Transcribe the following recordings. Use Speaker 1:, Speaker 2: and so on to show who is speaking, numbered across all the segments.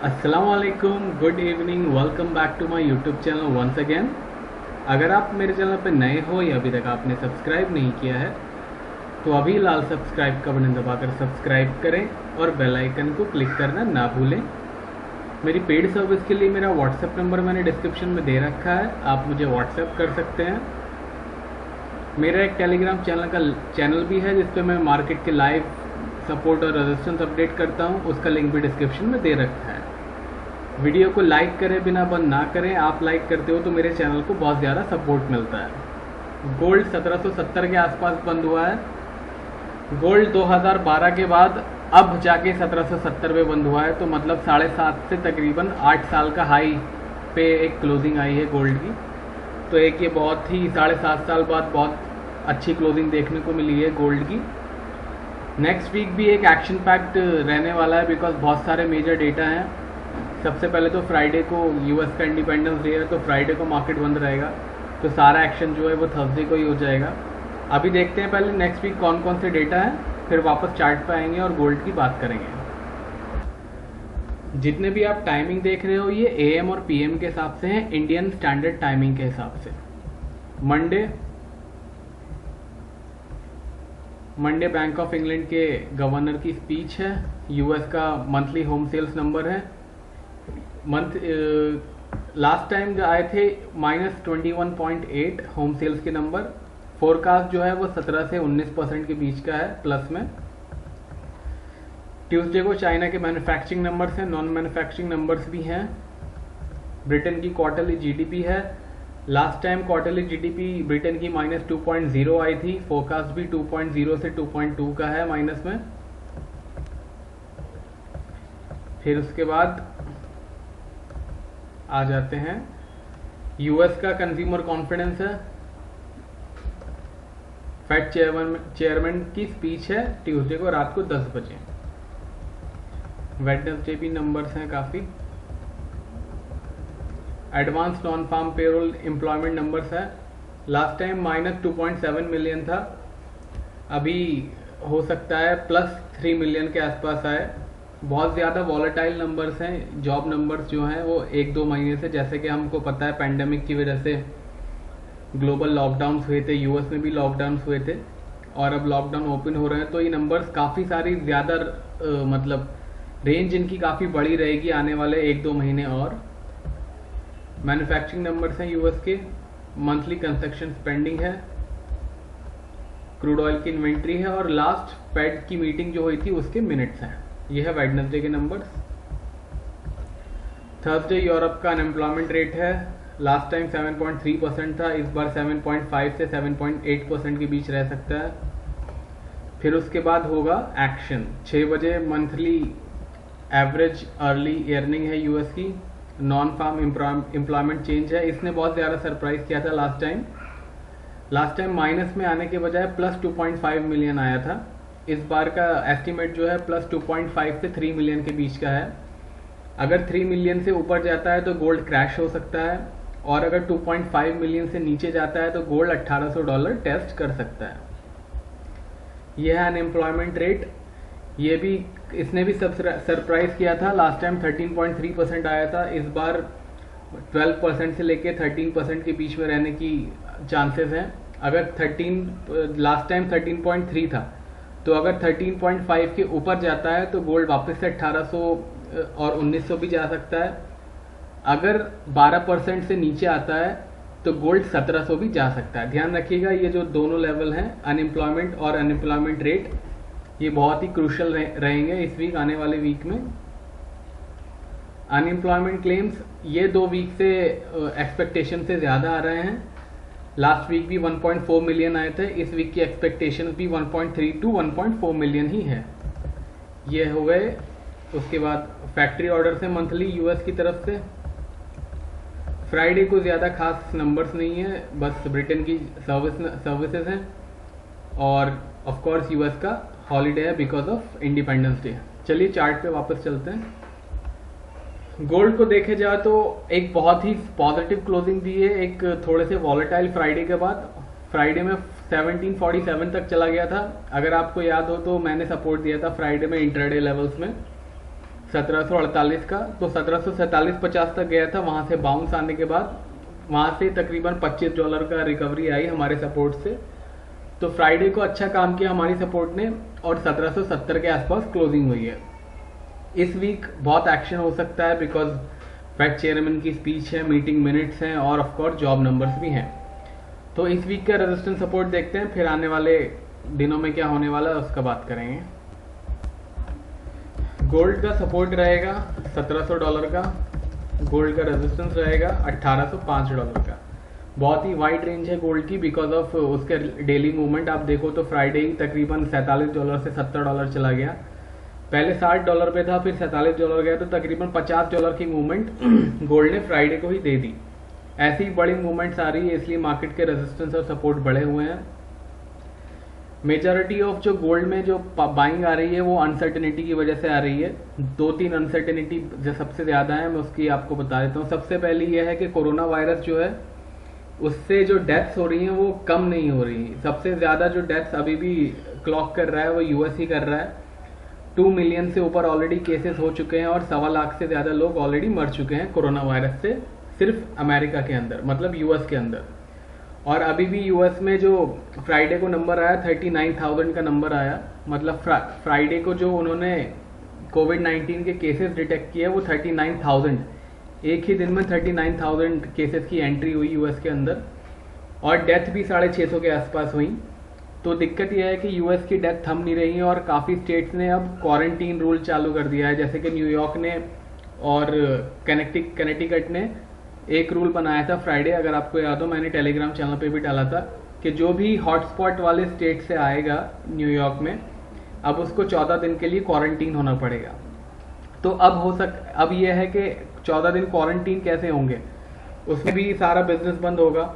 Speaker 1: अस्सलाम वालेकुम, good evening, welcome back to my YouTube channel once again. अगर आप मेरे चैनल पर नए हो या अभी तक आपने सब्सक्राइब नहीं किया है तो अभी लाल सब्सक्राइब का बटन दबाकर सब्सक्राइब करें और बेल आइकन को क्लिक करना ना भूलें। मेरी पेड सर्विस के लिए मेरा व्हाट्सएप नंबर मैंने डिस्क्रिप्शन में दे रखा है, आप मुझे व्हाट्सएप कर सकते हैं। मेरा एक टेलीग्राम चैनल भी है जिस पे मैं मार्केट के लाइव सपोर्ट और रेजिस्टेंस अपडेट करता हूँ, उसका लिंक भी डिस्क्रिप्शन में दे रखा है। वीडियो को लाइक करें बिना बंद ना करें, आप लाइक करते हो तो मेरे चैनल को बहुत ज़्यादा सपोर्ट मिलता है। गोल्ड 1770 के आसपास बंद हुआ है। गोल्ड 2012 के बाद अब जाके 1770 पे बंद हुआ है, तो मतलब 7.5 से तकरीबन 8 साल का हाई पे एक क्लोजिंग आई है गोल्ड की। तो एक ये बहुत ही 7.5 साल बाद बहुत अच्छी क्लोजिंग देखने को मिली है गोल्ड की। नेक्स्ट वीक भी एक एक्शन पैक्ड रहने वाला है बिकॉज बहुत सारे मेजर डेटा हैं। सबसे पहले तो फ्राइडे को यूएस का इंडिपेंडेंस डे है, तो फ्राइडे को मार्केट बंद रहेगा, तो सारा एक्शन जो है वो थर्सडे को ही हो जाएगा। अभी देखते हैं पहले नेक्स्ट वीक कौन कौन से डेटा हैं, फिर वापस चार्ट पे आएंगे और गोल्ड की बात करेंगे। जितने भी आप टाइमिंग देख रहे हो ये एएम और पीएम के हिसाब से हैं, इंडियन स्टैंडर्ड टाइमिंग के हिसाब से। मंडे बैंक ऑफ इंग्लैंड के गवर्नर की स्पीच है। यूएस का मंथली होम सेल्स नंबर है। लास्ट टाइम जो आए थे -21.8 होम सेल्स के नंबर। फोरकास्ट जो है वो 17 से 19% के बीच का है प्लस में। ट्यूसडे को चाइना के मैन्युफैक्चरिंग नंबर्स हैं, नॉन मैन्युफैक्चरिंग नंबर्स भी हैं। ब्रिटेन की क्वार्टरली जीडीपी है। Last time quarterly GDP Britain की -2.0 आई थी, फोरकास्ट भी 2.0 से 2.2 का है माइनस में। फिर उसके बाद आ जाते हैं यूएस का कंज्यूमर कॉन्फिडेंस है। फेड चेयरमैन की स्पीच है ट्यूसडे को रात को 10 बजे। वेडनेसडे भी नंबर्स हैं काफी। Advance non farm payroll employment numbers है। लास्ट टाइम -2.7 मिलियन था, अभी हो सकता है +3 मिलियन के आसपास आए। बहुत ज़्यादा वॉलेटाइल नंबर्स हैं जॉब नंबर्स जो हैं वो 1-2 महीने से, जैसे कि हमको पता है पैंडेमिक की वजह से ग्लोबल लॉकडाउन्स हुए थे, यूएस में भी लॉकडाउन्स हुए थे और अब लॉकडाउन ओपन हो रहे हैं, तो ये नंबर्स काफ़ी सारी ज़्यादा मतलब रेंज इनकी काफ़ी बड़ी रहेगी आने वाले 1-2 महीने और। मैन्युफैक्चरिंग नंबर्स हैं यूएस के। मंथली कंस्ट्रक्शन स्पेंडिंग है। क्रूड ऑयल की इन्वेंट्री है और लास्ट फेड की मीटिंग जो हुई थी उसके मिनट्स हैं। ये है वेडनेसडे के नंबर्स। थर्सडे यूरोप का अनएम्प्लॉयमेंट रेट है। लास्ट टाइम 7.3% था, इस बार 7.5 से 7.8% के बीच रह सकता है। फिर उसके बाद होगा एक्शन 6 बजे। मंथली एवरेज अर्ली अर्निंग है यूएस की। नॉन फार्म एम्प्लॉयमेंट चेंज है, इसने बहुत ज़्यादा सरप्राइज किया था लास्ट टाइम माइनस में आने के बजाय +2.5 मिलियन आया था। इस बार का एस्टिमेट जो है +2.5 से 3 मिलियन के बीच का है। अगर 3 मिलियन से ऊपर जाता है तो गोल्ड क्रैश हो सकता है और अगर 2.5 मिलियन से नीचे जाता है तो गोल्ड $1800 टेस्ट कर सकता है। यह है अनएम्प्लॉयमेंट रेट। ये भी इसने भी सरप्राइज किया था। लास्ट टाइम 13.3% आया था, इस बार 12% से लेके 13% के बीच में रहने की चांसेस हैं। अगर लास्ट टाइम 13.3 था, तो अगर 13.5 के ऊपर जाता है तो गोल्ड वापस से 1800 और 1900 भी जा सकता है। अगर 12% से नीचे आता है तो गोल्ड 1700 भी जा सकता है। ध्यान रखिएगा ये जो दोनों लेवल हैं अनएम्प्लॉयमेंट और अनएम्प्लॉयमेंट रेट, ये बहुत ही क्रूशल रहेंगे इस वीक, आने वाले वीक में। अनएम्प्लॉयमेंट क्लेम्स ये 2 वीक से एक्सपेक्टेशन से ज़्यादा आ रहे हैं। लास्ट वीक भी 1.4 मिलियन आए थे, इस वीक की एक्सपेक्टेशन भी 1.3 to 1.4 मिलियन ही है। ये हो गए। उसके बाद फैक्ट्री ऑर्डर से मंथली यूएस की तरफ से। फ्राइडे को ज़्यादा खास नंबर्स नहीं है, बस ब्रिटेन की सर्विसेज हैं और ऑफ कोर्स यूएस का हॉलीडे है बिकॉज ऑफ इंडिपेंडेंस डे। चलिए चार्ट पे वापस चलते हैं। गोल्ड को देखे जाए तो एक बहुत ही पॉजिटिव क्लोजिंग दी है, एक थोड़े से वॉलेटाइल फ्राइडे के बाद। फ्राइडे में 1747 तक चला गया था। अगर आपको याद हो तो मैंने सपोर्ट दिया था फ्राइडे में इंट्राडे लेवल्स में 1748 का, तो 1747-50 तक गया था। वहां से बाउंस आने के बाद वहां से तकरीबन $25 का रिकवरी आई हमारे सपोर्ट से। तो फ्राइडे को अच्छा काम किया हमारी सपोर्ट ने और 1770 के आसपास क्लोजिंग हुई है। इस वीक बहुत एक्शन हो सकता है बिकॉज फेड चेयरमैन की स्पीच है, मीटिंग मिनट्स हैं और ऑफ कोर्स जॉब नंबर्स भी हैं। तो इस वीक का रेजिस्टेंस सपोर्ट देखते हैं, फिर आने वाले दिनों में क्या होने वाला है उसका बात करेंगे। गोल्ड का सपोर्ट रहेगा $1700 का, गोल्ड का रेजिस्टेंस रहेगा $1805 का। बहुत ही वाइड रेंज है गोल्ड की बिकॉज ऑफ उसके डेली मूवमेंट। आप देखो तो फ्राइडे ही तकरीबन $47 से $70 चला गया, पहले $60 पे था, फिर $47 गया, तो तकरीबन $50 की मूवमेंट गोल्ड ने फ्राइडे को ही दे दी। ऐसी बड़ी मूवमेंट्स आ रही है, इसलिए मार्केट के रेजिस्टेंस और सपोर्ट बढ़े हुए हैं। मेजॉरिटी ऑफ जो गोल्ड में जो बाइंग आ रही है वो अनसर्टेनिटी की वजह से आ रही है। 2-3 अनसर्टेनिटी जो सबसे ज्यादा है मैं उसकी आपको बता देता हूँ। सबसे पहली ये है कि कोरोना वायरस जो है उससे जो डेथ्स हो रही हैं वो कम नहीं हो रही। सबसे ज्यादा जो डेथ्स अभी भी क्लॉक कर रहा है वो यूएस ही कर रहा है। 2 मिलियन से ऊपर ऑलरेडी केसेस हो चुके हैं और 1.25 लाख से ज्यादा लोग ऑलरेडी मर चुके हैं कोरोना वायरस से, सिर्फ अमेरिका के अंदर, मतलब यूएस के अंदर। और अभी भी यूएस में जो फ्राइडे को नंबर आया 39,000 का नंबर आया, मतलब फ्राइडे को जो उन्होंने कोविड-19 के केसेस डिटेक्ट किए वो 39,000, एक ही दिन में 39,000 केसेस की एंट्री हुई यूएस के अंदर और डेथ भी 650 के आसपास हुई। तो दिक्कत यह है कि यूएस की डेथ थम नहीं रही है और काफ़ी स्टेट्स ने अब क्वारंटीन रूल चालू कर दिया है, जैसे कि न्यूयॉर्क ने और कनेटिकट ने एक रूल बनाया था फ्राइडे, अगर आपको याद हो मैंने टेलीग्राम चैनल पे भी डाला था, कि जो भी हॉटस्पॉट वाले स्टेट से आएगा न्यूयॉर्क में अब उसको 14 दिन के लिए क्वारंटीन होना पड़ेगा। तो अब यह है कि 14 दिन क्वारंटीन कैसे होंगे, उसमें भी सारा बिजनेस बंद होगा।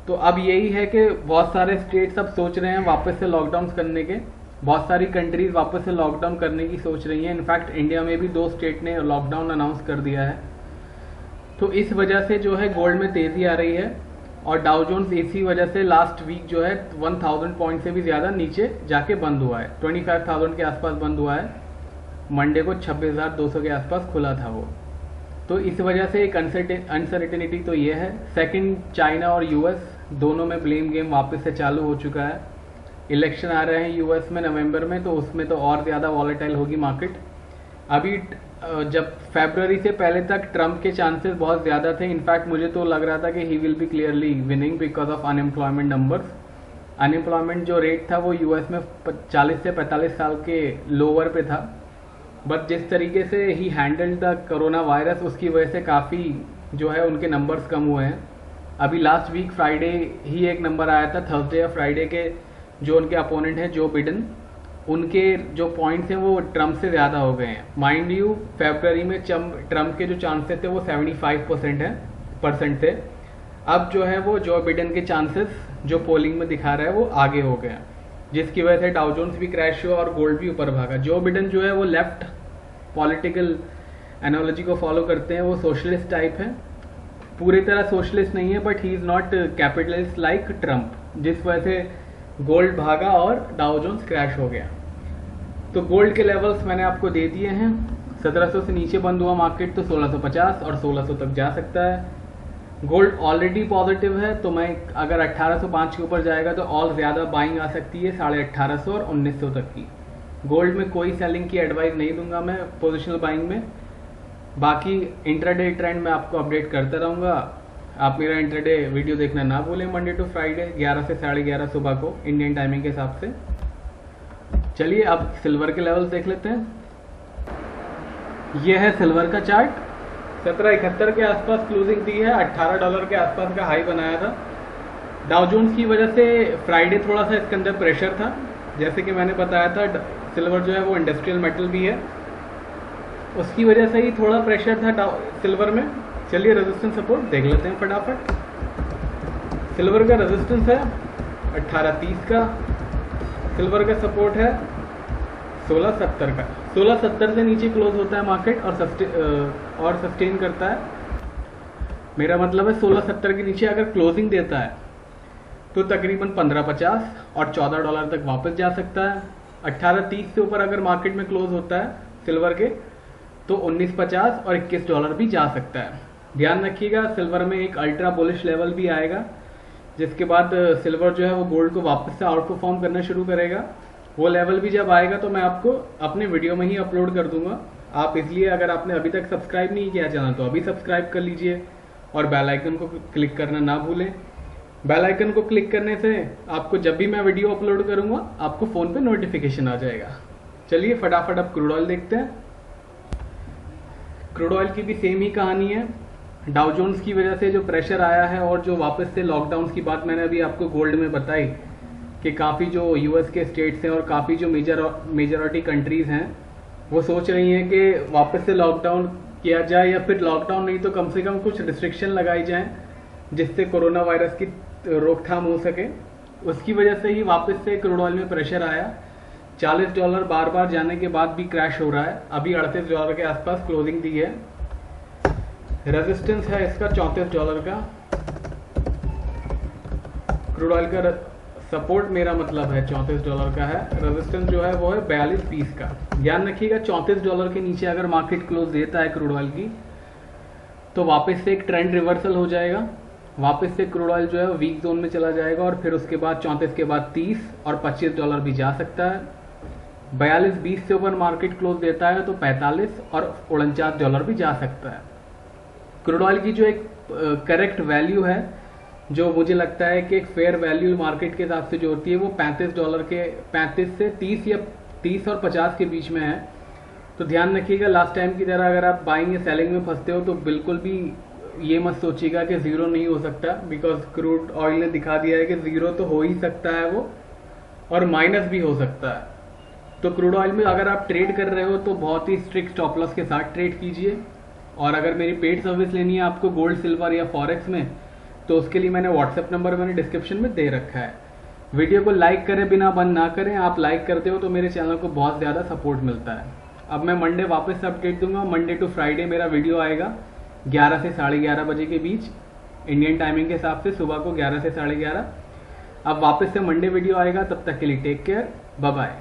Speaker 1: तो अब यही है कि बहुत सारे स्टेट्स अब सोच रहे हैं वापस से लॉकडाउन करने के, बहुत सारी कंट्रीज वापस से लॉकडाउन करने की सोच रही हैं। इनफैक्ट इंडिया में भी 2 स्टेट ने लॉकडाउन अनाउंस कर दिया है। तो इस वजह से जो है गोल्ड में तेजी आ रही है और डाउ जोन्स इसी वजह से लास्ट वीक जो है 1000 पॉइंट से भी ज्यादा नीचे जाके बंद हुआ है, 25,000 के आसपास बंद हुआ है। मंडे को 26,200 के आसपास खुला था वो। तो इस वजह से एक अनसर्टेनिटी तो ये है। सेकंड, चाइना और यूएस दोनों में ब्लेम गेम वापस से चालू हो चुका है। इलेक्शन आ रहे हैं यूएस में नवंबर में, तो उसमें तो और ज़्यादा वॉलेटाइल होगी मार्केट। अभी जब फरवरी से पहले तक ट्रम्प के चांसेस बहुत ज़्यादा थे, इनफैक्ट मुझे तो लग रहा था कि he will be clearly winning because of unemployment numbers. Unemployment जो रेट था वो यूएस में 40 से 45 साल के लोअर पे था, बट जिस तरीके से ही हैंडल्ड द कोरोना वायरस उसकी वजह से काफ़ी जो है उनके नंबर्स कम हुए हैं। अभी लास्ट वीक फ्राइडे ही एक नंबर आया था, थर्सडे या फ्राइडे के, जो उनके अपोनेंट हैं जो बिडेन, उनके जो पॉइंट्स हैं वो ट्रम्प से ज़्यादा हो गए हैं। माइंड यू फरवरी में ट्रम्प के जो चांसेस थे वो 75% थे, अब जो है वो जो बिडेन के चांसेस जो पोलिंग में दिखा रहा है वो आगे हो गया, जिसकी वजह से डाउ जोन्स भी क्रैश हुआ और गोल्ड भी ऊपर भागा। जो बिडेन जो है वो लेफ्ट पॉलिटिकल एनालॉजी को फॉलो करते हैं, वो सोशलिस्ट टाइप है, पूरी तरह सोशलिस्ट नहीं है but he is not capitalist like Trump, जिस वजह से गोल्ड भागा और डाउ जोन्स क्रैश हो गया। तो गोल्ड के लेवल्स मैंने आपको दे दिए हैं। 1700 से नीचे बंद हुआ मार्केट तो 1650 और 1600 तक जा सकता है। गोल्ड ऑलरेडी पॉजिटिव है, तो मैं अगर 1805 के ऊपर जाएगा तो और ज़्यादा बाइंग आ सकती है 1850 और 1900 तक की। गोल्ड में कोई सेलिंग की एडवाइस नहीं दूंगा मैं पोजिशनल बाइंग में। बाकी इंट्राडे ट्रेंड मैं आपको अपडेट करता रहूँगा। आप मेरा इंट्राडे वीडियो देखना ना भूलें, मंडे टू फ्राइडे 11 से 11:30 सुबह को इंडियन टाइमिंग के हिसाब से। चलिए अब सिल्वर के लेवल्स देख लेते हैं। यह है सिल्वर का चार्ट, 1771 के आसपास क्लोजिंग दी है, $18 के आसपास का हाई बनाया था। डाउ जोन्स की वजह से फ्राइडे थोड़ा सा इसके अंदर प्रेशर था, जैसे कि मैंने बताया था सिल्वर जो है वो इंडस्ट्रियल मेटल भी है, उसकी वजह से ही थोड़ा प्रेशर था सिल्वर में। चलिए रेजिस्टेंस सपोर्ट देख लेते हैं फटाफट। सिल्वर का रेजिस्टेंस है 1830 का, सिल्वर का सपोर्ट है 1670 का। 1670 से नीचे क्लोज होता है मार्केट और सस्टेन करता है। मेरा मतलब है 1670 के नीचे अगर क्लोजिंग देता है तो तकरीबन 1550 और $14 तक वापस जा सकता है। 1830 से ऊपर अगर मार्केट में क्लोज होता है सिल्वर के तो 19.50 और $21 भी जा सकता है। ध्यान रखिएगा सिल्वर में एक अल्ट्रा बुलिश लेवल भी आएगा, जिसके बाद सिल्वर जो है वो गोल्ड को वापस से आउट परफॉर्म करना शुरू करेगा। वो लेवल भी जब आएगा तो मैं आपको अपने वीडियो में ही अपलोड कर दूंगा। आप इसलिए अगर आपने अभी तक सब्सक्राइब नहीं किया चैनल तो अभी सब्सक्राइब कर लीजिए और बेल आइकन को क्लिक करना ना भूलें। बेल आइकन को क्लिक करने से आपको जब भी मैं वीडियो अपलोड करूंगा आपको फ़ोन पे नोटिफिकेशन आ जाएगा। चलिए फटाफट अब क्रूड ऑयल देखते हैं। क्रूड ऑयल की भी सेम ही कहानी है। डाउ जोन्स की वजह से जो प्रेशर आया है और जो वापस से लॉकडाउन की बात मैंने अभी आपको गोल्ड में बताई कि काफ़ी जो यूएस के स्टेट्स हैं और काफ़ी जो मेजॉरिटी कंट्रीज़ हैं वो सोच रही हैं कि वापस से लॉकडाउन किया जाए, या फिर लॉकडाउन नहीं तो कम से कम कुछ रिस्ट्रिक्शन लगाई जाएं जिससे कोरोना वायरस की रोकथाम हो सके। उसकी वजह से ही वापस से क्रूड ऑयल में प्रेशर आया। $40 बार बार जाने के बाद भी क्रैश हो रहा है। अभी $38 के आसपास क्लोजिंग दी है। रेजिस्टेंस है इसका $34 का। क्रूड ऑयल का सपोर्ट मेरा मतलब है $34 का है। रेजिस्टेंस जो है वो है 42.20 का। ध्यान रखिएगा $34 के नीचे अगर मार्केट क्लोज देता है क्रूड ऑयल की तो वापस से एक ट्रेंड रिवर्सल हो जाएगा। वापस से क्रूड ऑयल जो है वीक जोन में चला जाएगा और फिर उसके बाद 34 के बाद 30 और $25 भी जा सकता है। 42.20 से ऊपर मार्केट क्लोज देता है तो 45 और $49 भी जा सकता है। क्रूड ऑयल की जो एक करेक्ट वैल्यू है, जो मुझे लगता है कि एक फेयर वैल्यू मार्केट के हिसाब से जो होती है वो $35 से 30 या 30 और 50 के बीच में है। तो ध्यान रखिएगा लास्ट टाइम की तरह अगर आप बाइंग या सेलिंग में फंसते हो तो बिल्कुल भी ये मत सोचिएगा कि जीरो नहीं हो सकता, बिकॉज क्रूड ऑयल ने दिखा दिया है कि जीरो तो हो ही सकता है वो, और माइनस भी हो सकता है। तो क्रूड ऑयल में अगर आप ट्रेड कर रहे हो तो बहुत ही स्ट्रिक्ट स्टॉप लॉस के साथ ट्रेड कीजिए। और अगर मेरी पेड सर्विस लेनी है आपको गोल्ड, सिल्वर या फॉरेक्स में, तो उसके लिए मैंने व्हाट्सएप नंबर मैंने डिस्क्रिप्शन में दे रखा है। वीडियो को लाइक करें बिना बंद ना करें। आप लाइक करते हो तो मेरे चैनल को बहुत ज़्यादा सपोर्ट मिलता है। अब मैं मंडे वापस से अपडेट दूंगा। मंडे टू फ्राइडे मेरा वीडियो आएगा 11 से 11:30 बजे के बीच इंडियन टाइमिंग के हिसाब से, सुबह को 11 से 11:30। अब वापस से मंडे वीडियो आएगा। तब तक के लिए टेक केयर, बाय बाय।